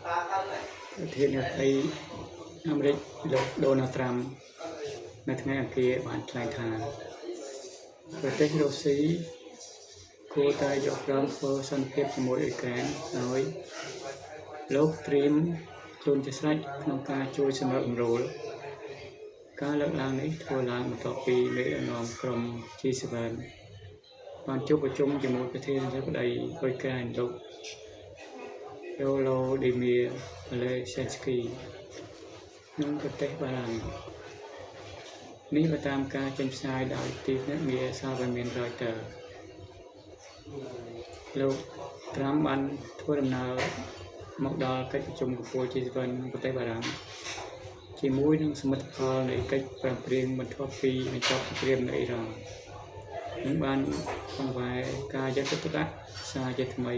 ប្រធានាធិបតីអាមេរិកលោកដូណាល់ត្រាំនៅថ្ងៃអង្គារបានថ្លែងថាប្រទេសរុស្ស៊ីគួរតែយកព្រមធ្វើសន្តិភាពជាមួយអ៊ុយក្រែនហើយលោកត្រៀមខ្លួនជាស្រេចក្នុងការជួយសម្របសម្រួលការលើកឡើងនេះធ្វើឡើងបន្ទាប់ពីមេដឹកនាំក្រុម G7 បានជួបប្រជុំជាមួយប្រធានាធិបតីអ៊ុយក្រែនលោកយូឡូឌីមៀលេសេនស្គីក្នុងប្រទេសបារាំងនេះបើតាមការចេញផ្សាយដោយទីភ្នាក់ងារសារព័ត៌មាន Reuters លោកត្រាំបានធ្វើដំណើរមកដល់កិច្ចប្រជុំកំពូល G7 ក្នុងប្រទេសបារាំងជាមួយនឹងសមិទ្ធផលនៃកិច្ចប្រឹងប្រែងបន្ទាប់ពីបញ្ចប់សង្គ្រាមនៅអ៊ីរ៉ង់និងបានបង្វែរការយកចិត្តទុកដាក់សារជាថ្មី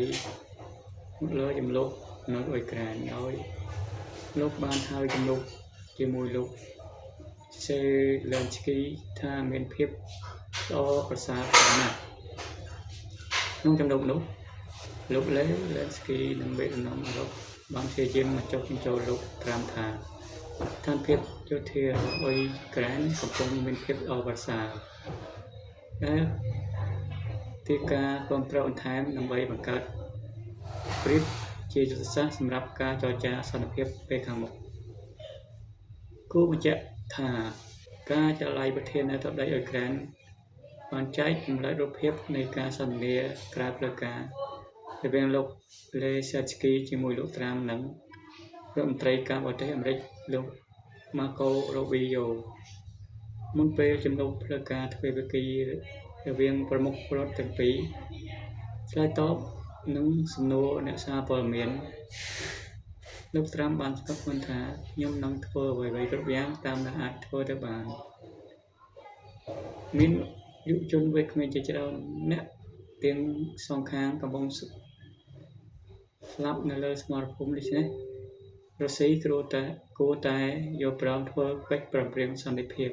មកលើចំនួននៅអ៊ុយក្រែនដោយលោកបានហៅចំនួនជាមួយលោកសេឡែនស្គីថាមានភាពល្អប្រសើរណាស់ក្នុងចំណុចនោះលោកលេឡែនស្គីនិងមេដឹកនាំអឺរ៉ុបបានព្យាយាមមកចុះបញ្ចូលលោកត្រាំថាស្ថានភាពយោធាអ៊ុយក្រែនកំពុងមានភាពល្អប្រសើរដែលទីការគ្រប់គ្រងបន្ថែមដើម្បីបង្កើតព្រៀបជាយុទ្ធសាស្ត្រសម្រាប់ការចរចាសន្តិភាពពេលខាងមុខគូបញ្ជាក់ថាការចល័យប្រធានាធិបតីអ៊ុយក្រែនបានចែកចម្លែករូបភាពនៃការសន្ទនាក្រៅផ្លូវការរវាងលោកលេសេនស្គីជាមួយលោកត្រាំនិងរដ្ឋមន្ត្រីការបរទេសអាមេរិកលោកម៉ាកូរ៉ូប៊ីយ៉ូមុនពេលជំនុំផ្លូវការទ្វេភាគីរវាងប្រមុខរដ្ឋទាំងពីរឆ្លើយតបនឹងសំណួរអ្នកសារព័ត៌មានលោកត្រាំបានស្កាត់មិនថាខ្ញុំនឹងធ្វើអ្វីៗគ្រប់យ៉ាងតាមដែលអាចធ្វើទៅបានមានយុវជនវ័យក្មេងជាច្រើនអ្នកទាំងសងខាងកំពុងស្លាប់នៅលើស្មរភូមិដូច្នេះរុស្ស៊ីគួរតែយកព្រមធ្វើកិច្ចប្រឹងប្រែងសន្តិភាព